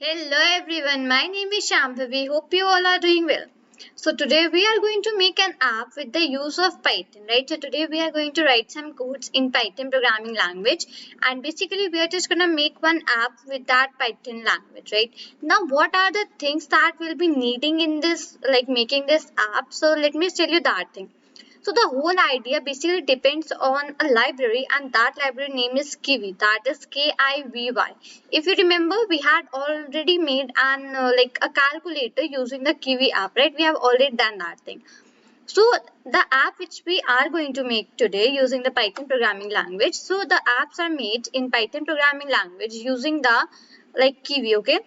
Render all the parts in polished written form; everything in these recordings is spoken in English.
Hello everyone, my name is Shambhavi. Hope you all are doing well. So today we are going to make an app with the use of Python, right? So today we are going to write some codes in Python programming language, and basically we are just gonna make one app with that Python language, right? Now what are the things that we'll be needing in this, like making this app? So let me tell you that thing. So the whole idea basically depends on a library, and that library name is Kivy. That is Kivy. If you remember, we had already made an like a calculator using the Kivy app, right? We have already done that thing. So the app which we are going to make today using the Python programming language. So the apps are made in Python programming language using the like Kivy, okay?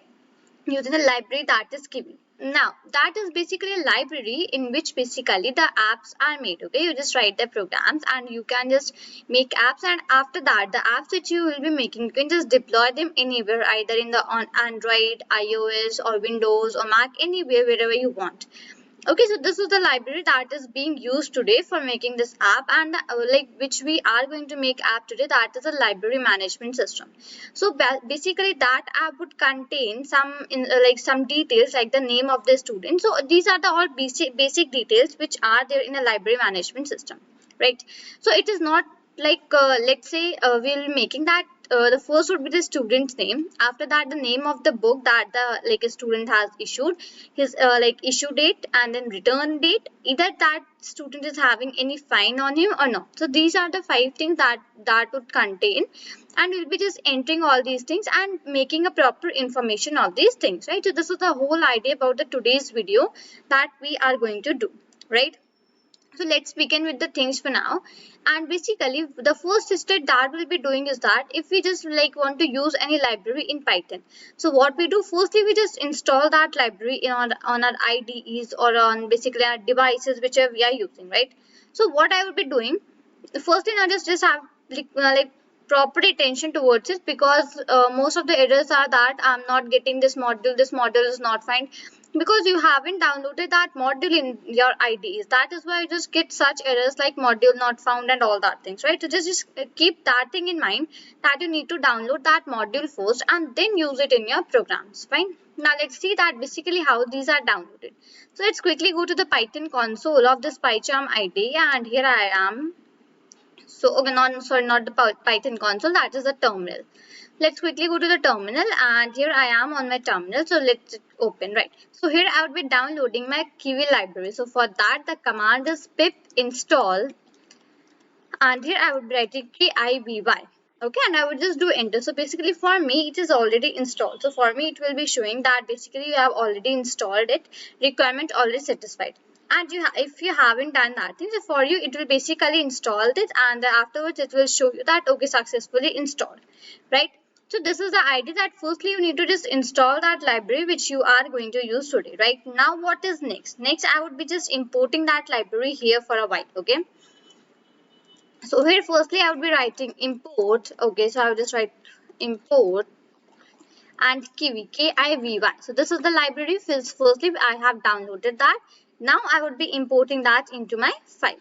Using the library that is Kivy. Now, that is basically a library in which basically the apps are made. Okay, you just write the programs and you can just make apps, and after that, the apps that you will be making, you can just deploy them anywhere, either in the on Android, iOS, or Windows, or Mac, anywhere, wherever you want. Okay, so this is the library that is being used today for making this app, and like which we are going to make app today, that is a library management system. So basically that app would contain like some details like the name of the student. So these are the all basic details which are there in a library management system, right? So it is not like let's say we'll be making that the first would be the student's name, after that the name of the book that the like a student has issued, his like issue date, and then return date, either that student is having any fine on him or not. So these are the five things that would contain, and we'll be just entering all these things and making a proper information of these things, right? So this is the whole idea about the today's video that we are going to do, right? So let's begin with the things for now. And basically the first step that we'll be doing is that if we just like want to use any library in Python, so what we do, firstly we just install that library on our IDEs or on basically our devices whichever we are using, right? So what I would be doing, the first thing I just have like proper attention towards it, because most of the errors are that I'm not getting this module is not found, because you haven't downloaded that module in your IDEs. That is why you just get such errors like module not found and all that things, right? So just keep that thing in mind, that you need to download that module first and then use it in your programs. Fine. Now let's see that basically how these are downloaded. So let's quickly go to the Python console of this PyCharm IDE, and here I am. So, okay, not the Python console, that is the terminal. Let's quickly go to the terminal, and here I am on my terminal. So let's open, right? So here I would be downloading my Kivy library. So for that, the command is pip install, and here I would be writing Kivy. Okay, and I would just do enter. So basically for me, it is already installed. So for me, it will be showing that basically you have already installed it, requirement already satisfied. And if you haven't done that thing, so for you it will basically install it, and afterwards it will show you that okay, successfully installed, right? So this is the idea, that firstly you need to just install that library which you are going to use today, right? Now what is next? Next I would be just importing that library here for a while, okay? So here firstly I would be writing import, okay? So I will just write import and Kivy, Kivy. So this is the library. Firstly, I have downloaded that. Now I would be importing that into my file.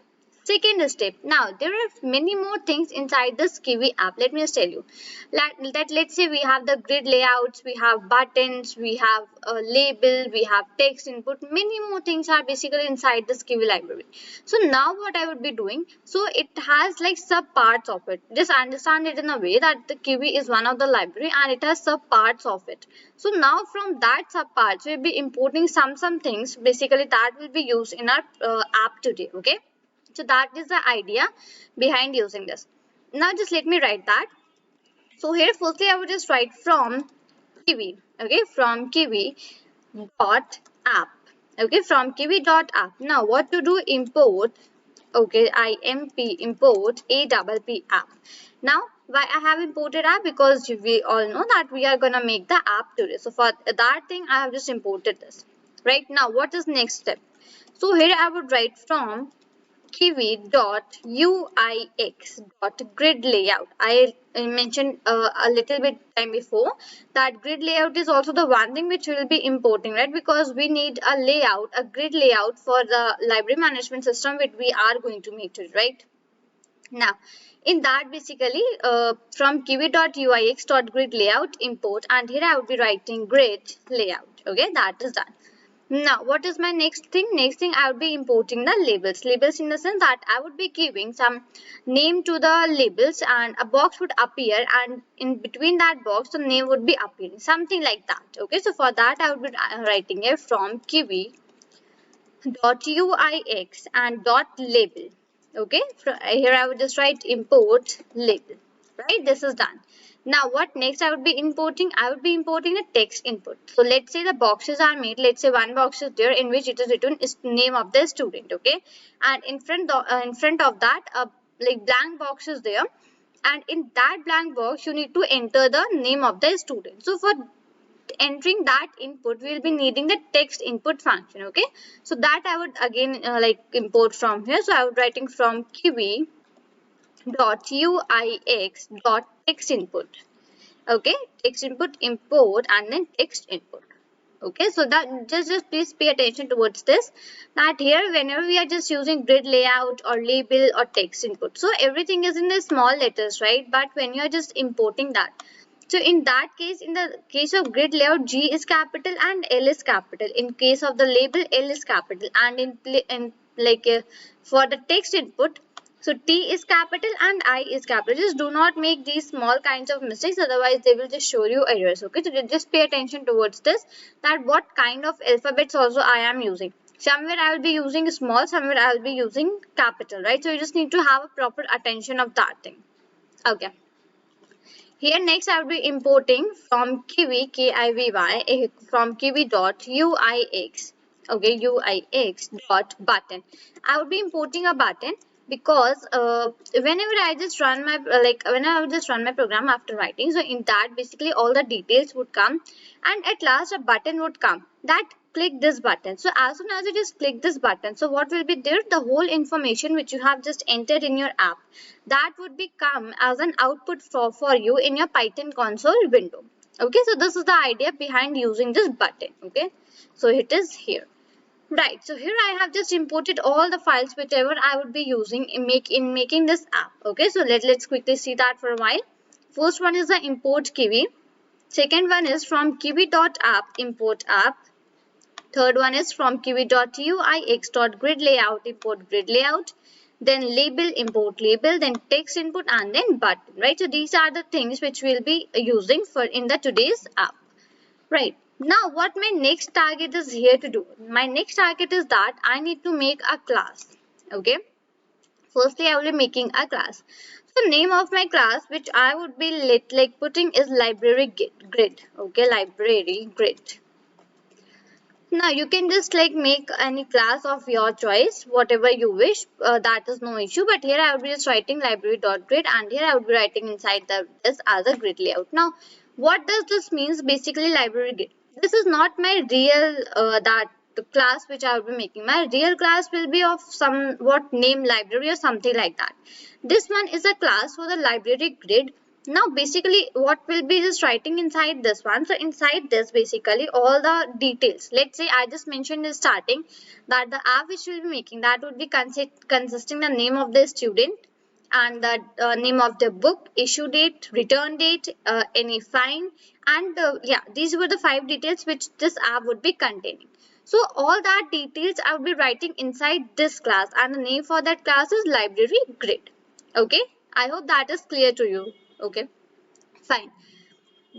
Second step. Now there are many more things inside this Kivy app. Let me just tell you. Let's say we have the grid layouts, we have buttons, we have a label, we have text input. Many more things are basically inside this Kivy library. So now what I would be doing, so it has like sub parts of it. Just understand it in a way that the Kivy is one of the library and it has sub parts of it. So now from that sub parts we'll be importing some things basically that will be used in our app today, okay? So that is the idea behind using this. Now just let me write that. So here firstly I would just write from Kivy, okay, from Kivy dot app, okay, from Kivy dot app. Now what to do, import, okay, import app. Now why I have imported app, because we all know that we are gonna make the app today. So for that thing I have just imported this. Right, now what is next step? So here I would write from Kivy.uix.grid layout. I mentioned a little bit time before that grid layout is also the one thing which we will be importing, right? Because we need a layout, a grid layout for the library management system which we are going to make it, right? Now, in that basically from kivy.uix.grid layout import, and here I would be writing grid layout. Okay, that is done. Now, what is my next thing? Next thing, I would be importing the labels. Labels in the sense that I would be giving some name to the labels, and a box would appear, and in between that box, the name would be appearing. Something like that. Okay, so for that, I would be writing here from Kivy dot uix and dot label. Okay, here I would just write import label. Right, this is done. Now what next I would be importing? I would be importing the text input. So let's say the boxes are made. Let's say one box is there in which it is written is name of the student. Okay, and in front of that like blank box is there, and in that blank box you need to enter the name of the student. So for entering that input, we will be needing the text input function. Okay, so that I would again like import from here. So I would writing from Kivy dot uix dot text input. Okay, text input import and then text input. Okay, so that just please pay attention towards this, that here whenever we are just using grid layout or label or text input, so everything is in the small letters, right? But when you are just importing that, so in that case, in the case of grid layout, G is capital and L is capital. In case of the label, L is capital, and in like for the text input, so T is capital and I is capital. Just do not make these small kinds of mistakes, otherwise they will just show you errors. Okay, so just pay attention towards this, that what kind of alphabets also I am using. Somewhere I will be using small, somewhere I will be using capital, right? So you just need to have a proper attention of that thing. Okay. Here next I will be importing from Kivy, K-I-V-Y, from Kivy dot uix. Okay, uix dot button. I would be importing a button because whenever I just run my whenever I would just run my program after writing, so in that basically all the details would come, and at last a button would come that click this button. So as soon as you just click this button, so what will be there? The whole information which you have just entered in your app, that would become as an output for you in your Python console window. Okay, so this is the idea behind using this button. Okay, so it is here. Right, so here I have just imported all the files whichever I would be using in making this app. Okay, so let's quickly see that for a while. First one is the import Kivy. Second one is from kivy.app import app. Third one is from kivy.uix.grid layout import grid layout. Then label import label, then text input, and then button. Right, so these are the things which we'll be using for in the today's app. Right. Now what my next target is here to do? My next target is that I need to make a class. Okay. Firstly, I will be making a class. So name of my class which I would be putting is library grid. Okay, library grid. Now you can just make any class of your choice, whatever you wish. That is no issue. But here I would be just writing library.grid, and here I would be writing inside this as a grid layout. Now, what does this means? Basically, library grid. This is not my real that class which I will be making. My real class will be of somewhat name library or something like that. This one is a class for the library grid. Now basically what will be just writing inside this one, so inside this basically all the details. Let's say I just mentioned in starting that the app which we'll be making, that would be consisting the name of the student and the name of the book, issue date, return date, any fine, and yeah, these were the 5 details which this app would be containing. So all that details I will be writing inside this class, and the name for that class is library grid. Okay, I hope that is clear to you. Okay, fine,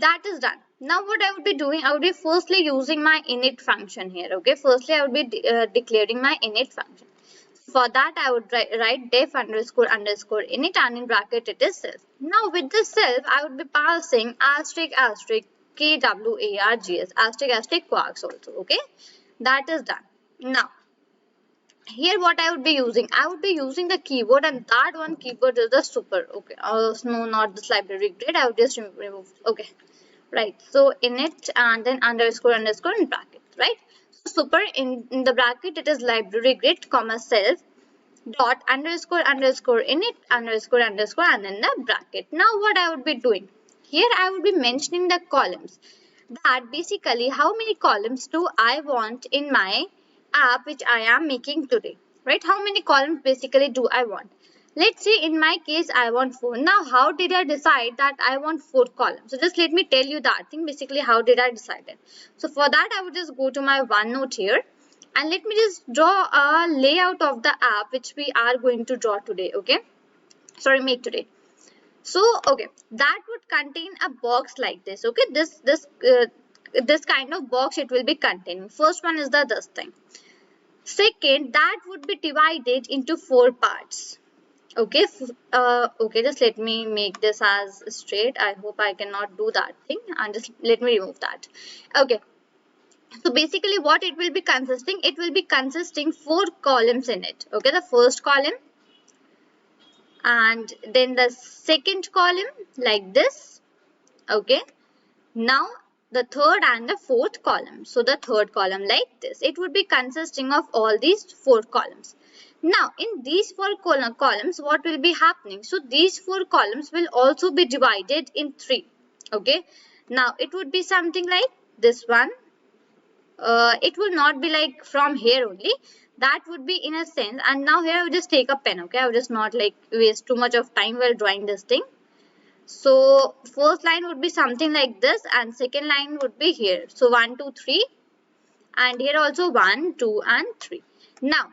that is done. Now what I would be doing, I would be firstly using my init function here. Okay, firstly I would be declaring my init function. For that I would write def underscore underscore init, and in bracket it is self. Now with this self I would be passing asterisk asterisk kwargs asterisk asterisk quarks also. Okay, that is done. Now here what I would be using, I would be using the keyword, and that one keyword is the super. Okay, no, not this library grid, I would just remove. Okay, right, so init and then underscore underscore in bracket, right? So super in the bracket it is library grid comma self dot underscore underscore init underscore underscore, and then the bracket. Now what I would be doing here, I would be mentioning the columns, that basically how many columns do I want in my app which I am making today, right? How many columns basically do I want? Let's say in my case I want 4. Now how did I decide that I want 4 columns? So just let me tell you that thing, basically how did I decide it. So for that I would just go to my OneNote here and let me just draw a layout of the app which we are going to draw today, okay? Sorry, make today. So okay, that would contain a box like this, okay? This kind of box it will be containing. First one is the this thing. Second, that would be divided into 4 parts. Okay, okay, just let me make this as straight. I hope I cannot do that thing, and just let me remove that. Okay, so basically what it will be consisting, it will be consisting 4 columns in it. Okay, the first column and then the second column like this. Okay, now the third and the fourth column. So the third column like this. It would be consisting of all these 4 columns. Now in these 4 columns what will be happening? So these 4 columns will also be divided in 3. Okay. Now it would be something like this one. It will not be like from here only. That would be in a sense. And now here I will just take a pen. Okay. I will just not like waste too much of time while drawing this thing. So first line would be something like this and second line would be here. So 1, 2, 3 and here also 1, 2 and 3. Now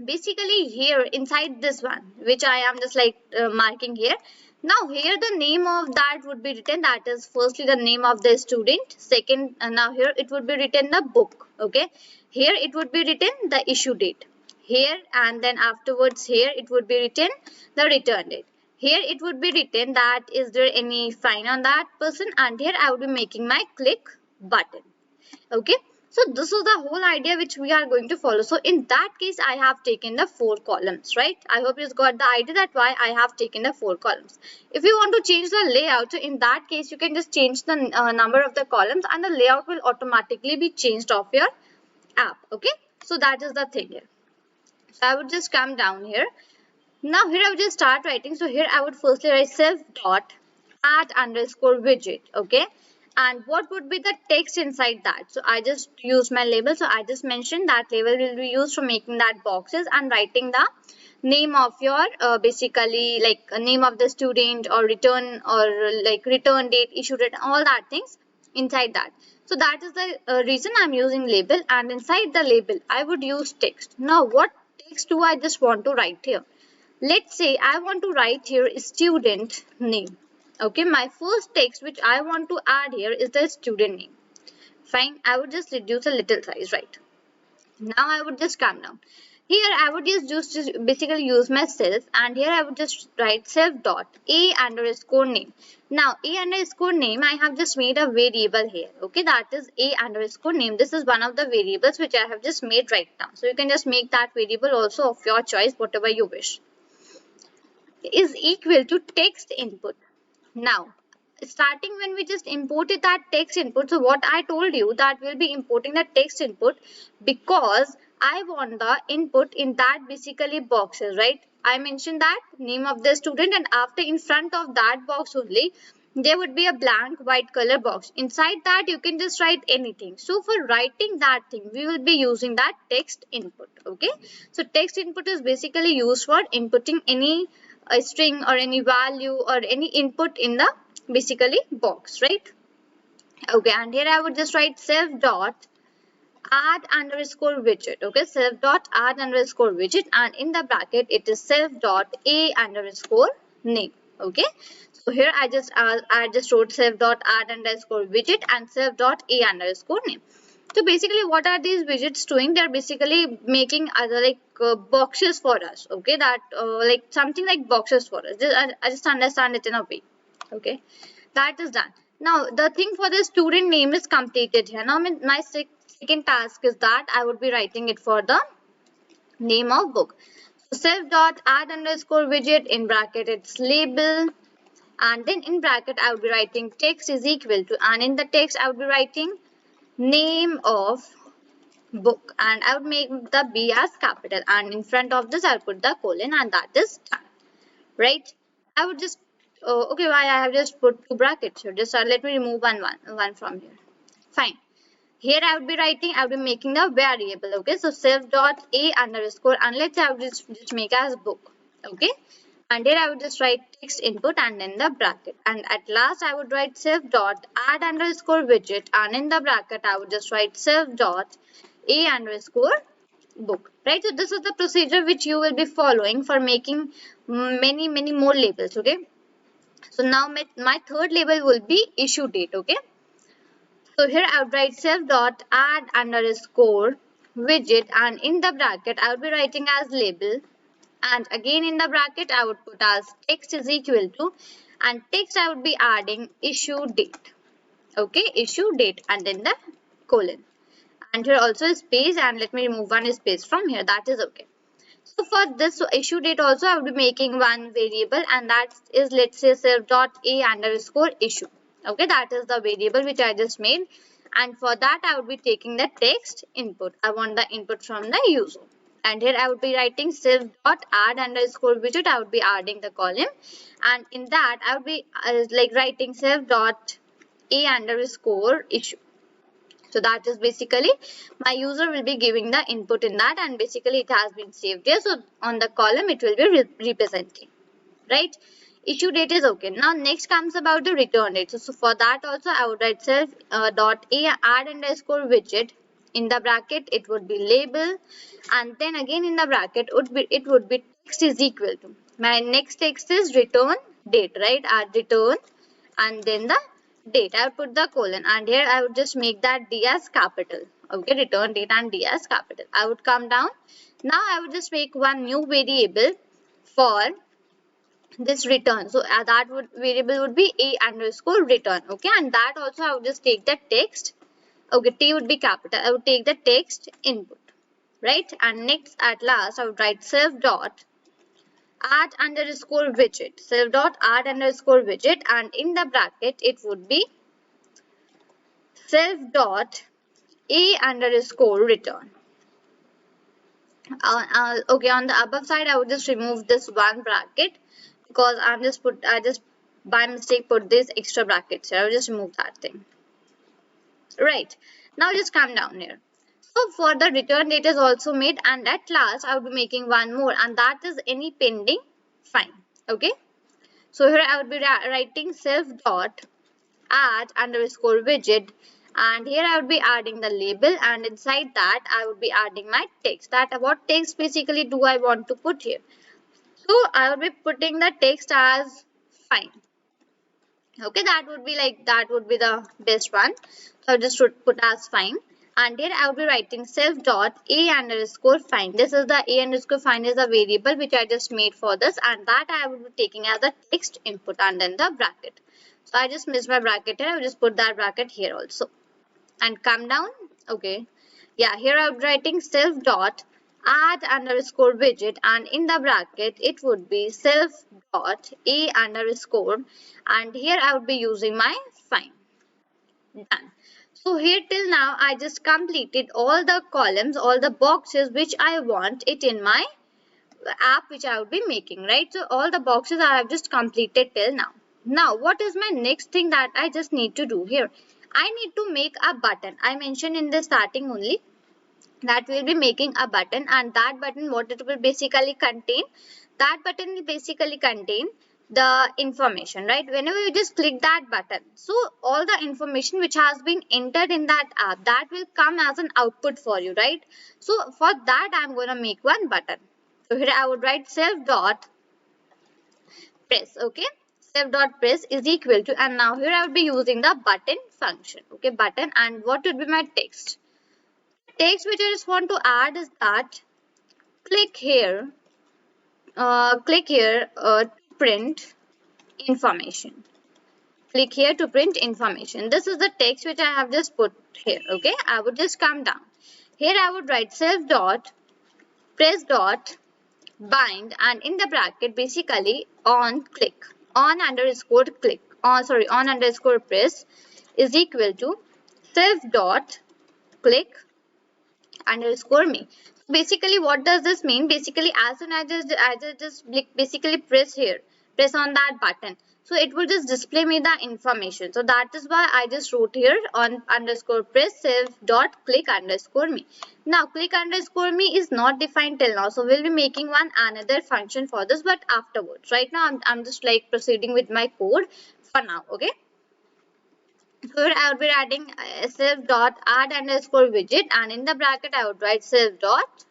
basically here inside this one which I am just like marking here. Now here the name of that would be written, that is firstly the name of the student. Second, now here it would be written the book. Okay, here it would be written the issue date here, and then afterwards here it would be written the return date. Here it would be written that is there any fine on that person, and here I would be making my click button. Okay, so this is the whole idea which we are going to follow. So in that case I have taken the 4 columns, right? I hope you've got the idea that why I have taken the 4 columns. If you want to change the layout, so in that case you can just change the number of the columns and the layout will automatically be changed of your app. Okay, so that is the thing here. So I would just come down here. Now here I would just start writing. So here I would firstly write self dot add underscore widget. Okay, and what would be the text inside that? So I just use my label. So I just mentioned that label will be used for making that boxes and writing the name of your basically like a name of the student or return or like return date, issue date, all that things inside that. So that is the reason I'm using label, and inside the label I would use text. Now what text do I just want to write here? Let's say I want to write here student name. Okay, my first text which I want to add here is the student name. Fine, I would just reduce a little size, right? Now I would just come down. Here I would just basically use myself, and here I would just write self dot a underscore name. Now a underscore name I have just made a variable here. Okay, that is a underscore name. This is one of the variables which I have just made right now. So you can just make that variable also of your choice, whatever you wish, is equal to text input. Now starting when we just imported that text input, so what I told you that we'll be importing the text input because I want the input in that basically boxes, right? I mentioned that name of the student, and after in front of that box only there would be a blank white color box. Inside that you can just write anything. So for writing that thing we will be using that text input. Okay, so text input is basically used for inputting any a string or any value or any input in the basically box, right? Okay, and here I would just write self dot add underscore widget. Okay, self dot add underscore widget, and in the bracket it is self dot a underscore name. Okay, so here I just wrote self dot add underscore widget and self dot a underscore name. So basically what are these widgets doing? They are basically making other like boxes for us. Okay, that like something like boxes for us. I just understand it in a way. Okay, that is done. Now the thing for the student name is completed here. Now my second task is that I would be writing it for the name of book. So self dot add underscore widget, in bracket it's label, and then in bracket I would be writing text is equal to, and in the text I would be writing name of book, and I would make the B as capital, and in front of this I'll put the colon, and that is done, right? I would just okay, why I have just put 2 brackets here. Just let me remove one from here. Fine. Here I would be writing, I would be making the variable. Okay, so self dot a underscore, and let's say I would just make as book. Okay, and here I would just write text input and in the bracket, and at last I would write self dot add underscore widget, and in the bracket I would just write self dot a underscore book, right? So this is the procedure which you will be following for making many more labels. Okay, so now my third label will be issue date. Okay, so here I would write self dot add underscore widget, and in the bracket I would be writing as label, and again in the bracket I would put as text is equal to, and text I would be adding issue date. Okay, issue date, and then the colon, and here also a space, and let me remove one space from here, that is okay. So for this issue date also I will be making one variable, and that is, let's say, self dot a underscore issue. Okay, that is the variable which I just made, and for that I would be taking the text input. I want the input from the user, and here I would be writing self dot add underscore widget. I would be adding the column, and in that I would be like writing self dot a underscore issue. So that is basically my user will be giving the input in that, and basically it has been saved here. So on the column it will be representing, right? Issue date is okay. Now next comes about the return date. So for that also I would write self dot a add underscore widget. In the bracket it would be label, and then again in the bracket it would be text is equal to, my next text is return date, right? Add return, and then the date. I would put the colon, and here I would just make that D as capital. Okay, return date and D as capital. I would come down. Now I would just make one new variable for this return. So that variable would be a underscore return. Okay, and that also I would just take the text. Okay, T would be capital. I would take the text input, right? And next, at last, I would write self dot add underscore widget. Self dot add underscore widget, and in the bracket it would be self dot a underscore return. Okay, on the above side I would just remove this one bracket, because I just by mistake put this extra brackets here. I will just remove that thing. Right, now just come down here. So for the return date is also made, and at last I will be making one more, and that is any pending fine. Okay, so here I would be writing self dot add underscore widget, and here I would be adding the label, and inside that I would be adding my text. That what text basically do I want to put here? So I would be putting the text as fine. Okay, that would be the best one. So I just would put as fine, and here I would be writing self dot a underscore fine. This is the a underscore fine is a variable which I just made for this, and that I would be taking as a text input, and then the bracket. So I just missed my bracket here. I will just put that bracket here also, and come down. Okay, yeah, here I'm writing self dot add underscore widget, and in the bracket it would be self dot a underscore, and here I would be using my fine. Done. So here till now I just completed all the columns, all the boxes which I want it in my app which I would be making, right? So all the boxes I have just completed till now. Now what is my next thing that I just need to do here? I need to make a button. I mentioned in the starting only that we'll be making a button, and that button what it will basically contain, that button will basically contain the information, right? Whenever you just click that button, so all the information which has been entered in that app, that will come as an output for you, right? So for that I'm going to make one button. So here I would write self dot press. Okay, self dot press is equal to, and now here I would be using the button function. Okay, button, and what would be my text? Text which I just want to add is that click here, to print information. Click here to print information. This is the text which I have just put here. Okay, I would just come down. Here I would write self dot press dot bind, and in the bracket basically on click, on underscore click, on underscore press is equal to self dot click underscore me. Basically what does this mean? Basically as soon as I just basically press here, press on that button, So it will just display me the information. So that is why I just wrote here on underscore press self dot click underscore me. Now click underscore me is not defined till now. So we'll be making one another function for this, but afterwards. Right now I'm just like proceeding with my code for now. Okay. Here I would be writing self dot add underscore widget, and in the bracket I would write self dot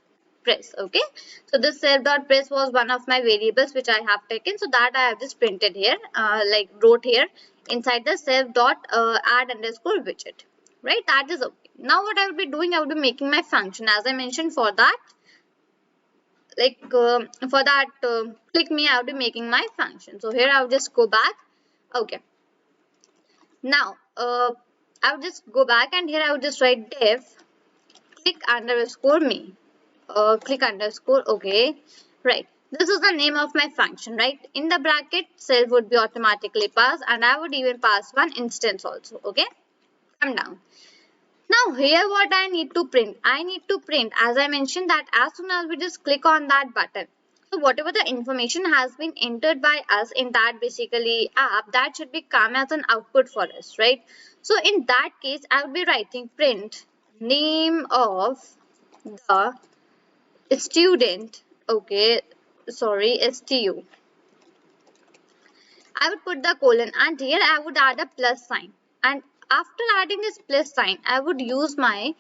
press. Okay, so this self dot press was one of my variables which I have taken, so that I have just printed here, like wrote here inside the self dot add underscore widget. Right, that is okay. Now what I would be doing, I would be making my function as I mentioned. For that, click me, I would be making my function. So here I would just go back. Okay. Now, I would just go back, and here I would just write def click underscore me. Click underscore, okay. Right. This is the name of my function, right? In the bracket, self would be automatically passed, and I would even pass one instance also, okay. Come down. Now here what I need to print. I need to print, as I mentioned, that as soon as we just click on that button, so whatever the information has been entered by us in that basically app, that should be come as an output for us, right? So in that case, I would be writing print name of the student, okay, sorry, STU. I would put the colon, and here I would add a plus sign, and after adding this plus sign I would use my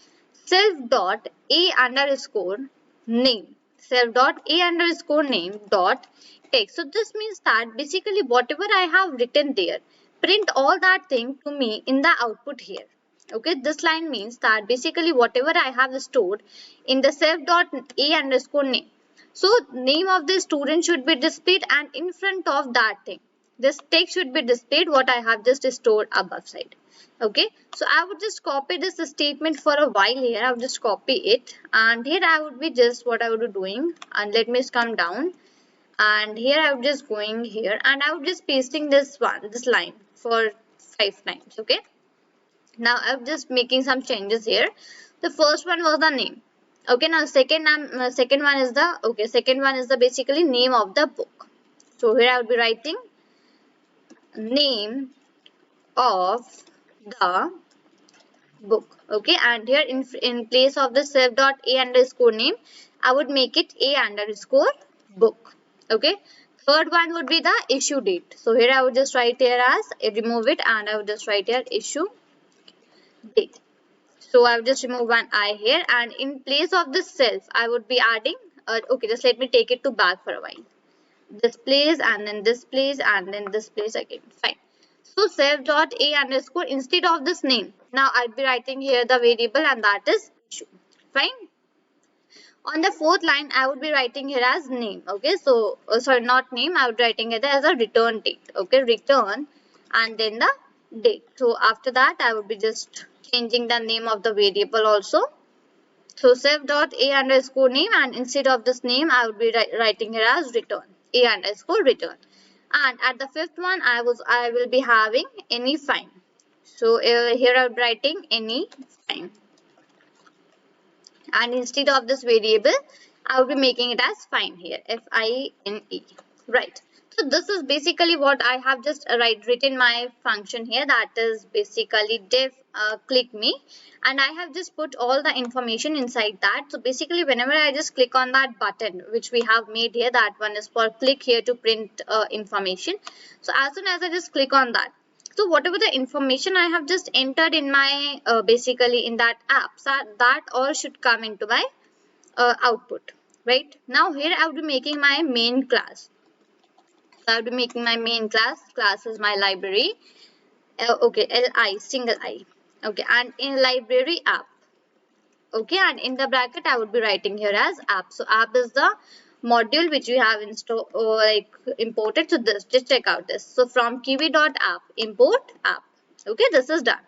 self dot a underscore name, self dot a underscore name dot text. So this means that basically whatever I have written there, print all that thing to me in the output here. Okay, this line means that basically whatever I have stored in the self dot a underscore name, so name of the student should be displayed, and in front of that thing this text should be displayed what I have just stored above side. Okay, so I would just copy this statement for a while here. I would just copy it, and here I would be just what I would be doing, and let me just come down, and here I would just going here, and I would just pasting this line for 5 times. Okay, now I'm just making some changes here. The first one was the name. Okay, now second one is the basically name of the book. So here I would be writing name of the book. Okay, and here in place of the self dot a underscore name, I would make it a underscore book. Okay, third one would be the issue date. So here I would just write here as remove it, and I would just write here issue date. So I would just remove one I here, and in place of the self I would be adding okay, just let me take it to back for a while. This place, and then this place, and then this place again. Fine. So self dot a underscore instead of this name, now I'll be writing here the variable, and that is issue. Fine. On the fourth line, I would be writing here as name. Okay, so sorry, not name. I would be writing it as a return date. Okay, return, and then the date. So after that, I would be just changing the name of the variable also. So self dot a underscore name, and instead of this name, I would be writing here as return, a underscore return. And at the fifth one, I will be having any fine. So here I would be writing any fine, and instead of this variable I will be making it as fine here, F-I-N-E. Right, so this is basically what I have just written my function here, that is basically def click me, and I have just put all the information inside that. So basically whenever I just click on that button which we have made here, that one is for click here to print information. So as soon as I just click on that, so whatever the information I have just entered in my basically in that app, so that all should come into my output. Right, now here I will be making my main class. So I will be making my main class. Class is my library. Okay, li single I. Okay, and in library app. Okay, and in the bracket I would be writing here as app. So app is the module which we have installed imported. So this, just check out this. So from kivy.app import app. Okay, this is done.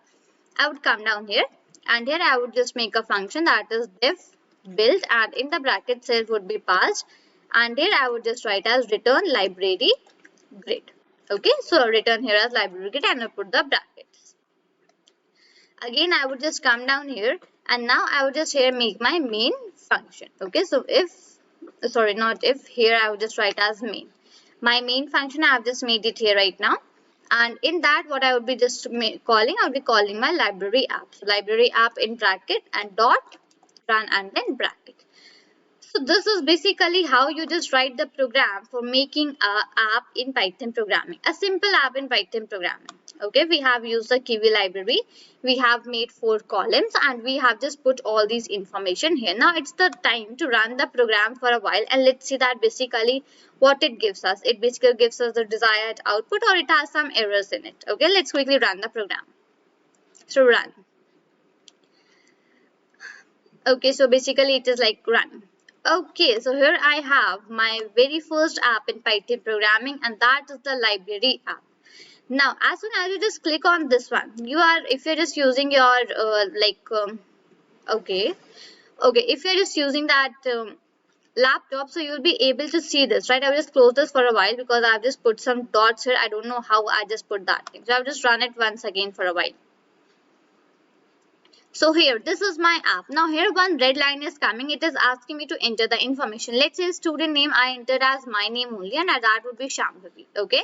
I would come down here, and here I would just make a function, that is def build, and in the bracket self would be passed, and here I would just write as return library grid. Okay, so return here as library grid, and I put the brackets. Again I would just come down here, and now I would just here make my main function. Okay, so here I would just write as main. My main function I have just made it here right now, And in that, what I would be just calling, I would be calling my library app. So library app in bracket and dot run and then bracket. So this is basically how you just write the program for making a app in Python programming, a simple app in Python programming. Okay, we have used the Kivy library. We have made 4 columns and we have just put all these information here. Now it's the time to run the program for a while and let's see that basically what it gives us. It basically gives us the desired output or it has some errors in it. Okay, let's quickly run the program. So run. Okay, so basically it is like run. Okay, so here I have my very first app in Python programming and that is the library app. Now, as soon as you just click on this one, if you're just using your okay, if you're just using that laptop, so you'll be able to see this, right? I will just close this for a while because I've just put some dots here. I don't know how I just put that thing. So I've just run it once again for a while. So here, this is my app. Now here one red line is coming. It is asking me to enter the information. Let's say student name I entered as my name only and that would be Shambhavi. Okay.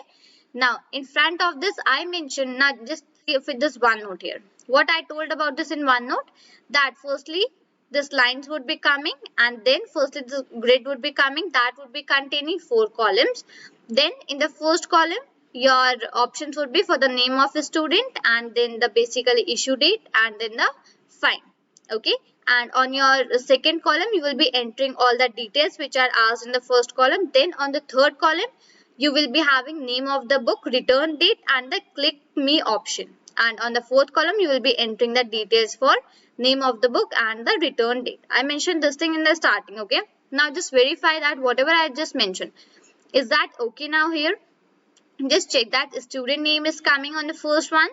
Now in front of this I mentioned, now just with this one note here. What I told about this in one note, that firstly this lines would be coming and then firstly the grid would be coming, that would be containing 4 columns. Then in the first column your options would be for the name of the student and then the basically issue date and then the fine. Okay, and on your second column you will be entering all the details which are asked in the first column. Then on the third column you will be having name of the book, return date and the click me option, and on the fourth column you will be entering the details for name of the book and the return date. I mentioned this thing in the starting. Okay, now just verify that whatever I just mentioned, is that okay? Now here just check that student name is coming on the first one.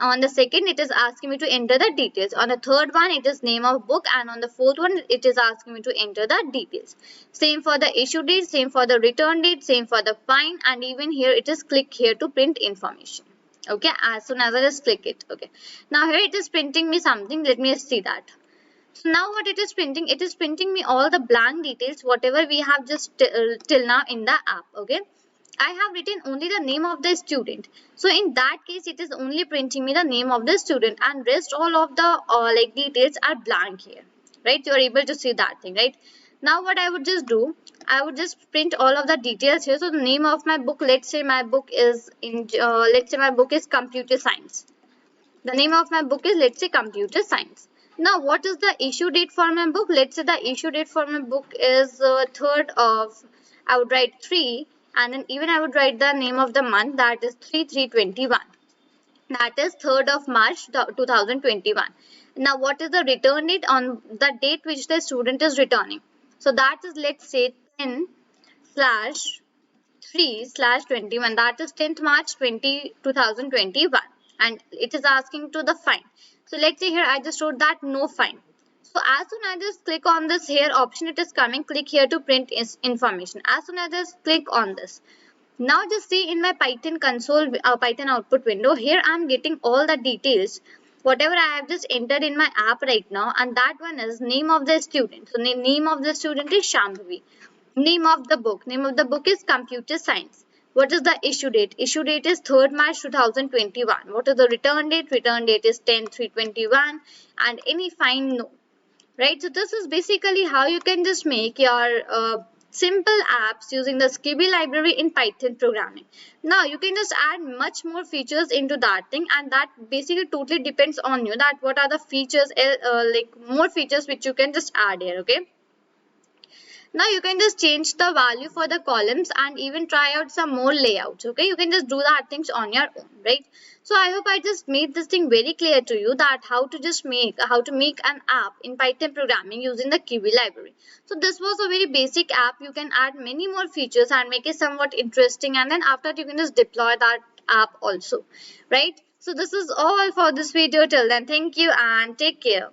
On the second it is asking me to enter the details. On the third one it is name of book and on the fourth one it is asking me to enter the details. Same for the issue date, same for the return date, same for the fine, and even here it is click here to print information. Okay, as soon as I just click it. Okay, now here it is printing me something. Let me see that. So now what it is printing, it is printing me all the blank details whatever we have just till now in the app. Okay, I have written only the name of the student. So in that case, it is only printing me the name of the student and rest all of the details are blank here, right? You are able to see that thing, right? Now what I would just do, I would just print all of the details here. So the name of my book, let's say my book is computer science. The name of my book is, let's say, computer science. Now, what is the issue date for my book? Let's say the issue date for my book is 3rd of, I would write 3 and then even I would write the name of the month, that is 3/3/21. That is 3rd of March 2021. Now, what is the return date on the date which the student is returning? So that is, let's say, 10/3/21, that is 10th March 2021, and it is asking to the fine. So let's say here I just wrote that no fine. So as soon as I just click on this here option, it is coming, click here to print information. As soon as I just click on this, now just see in my Python console, Python output window, here I am getting all the details whatever I have just entered in my app right now, and that one is name of the student. So name of the student is Shambhavi. Name of the book. Name of the book is Computer Science. What is the issue date? Issue date is 3rd March 2021. What is the return date? Return date is 10/3/21 and any fine no. Right? So this is basically how you can just make your simple apps using the Kivy library in Python programming. Now you can just add much more features into that thing, and that basically totally depends on you that what are the features more features which you can just add here. Okay. Now you can just change the value for the columns and even try out some more layouts. Okay, you can just do that things on your own, right? So I hope I just made this thing very clear to you that how to make an app in Python programming using the Kivy library. So this was a very basic app. You can add many more features and make it somewhat interesting, and then after that you can just deploy that app also, right? So this is all for this video. Till then, thank you and take care.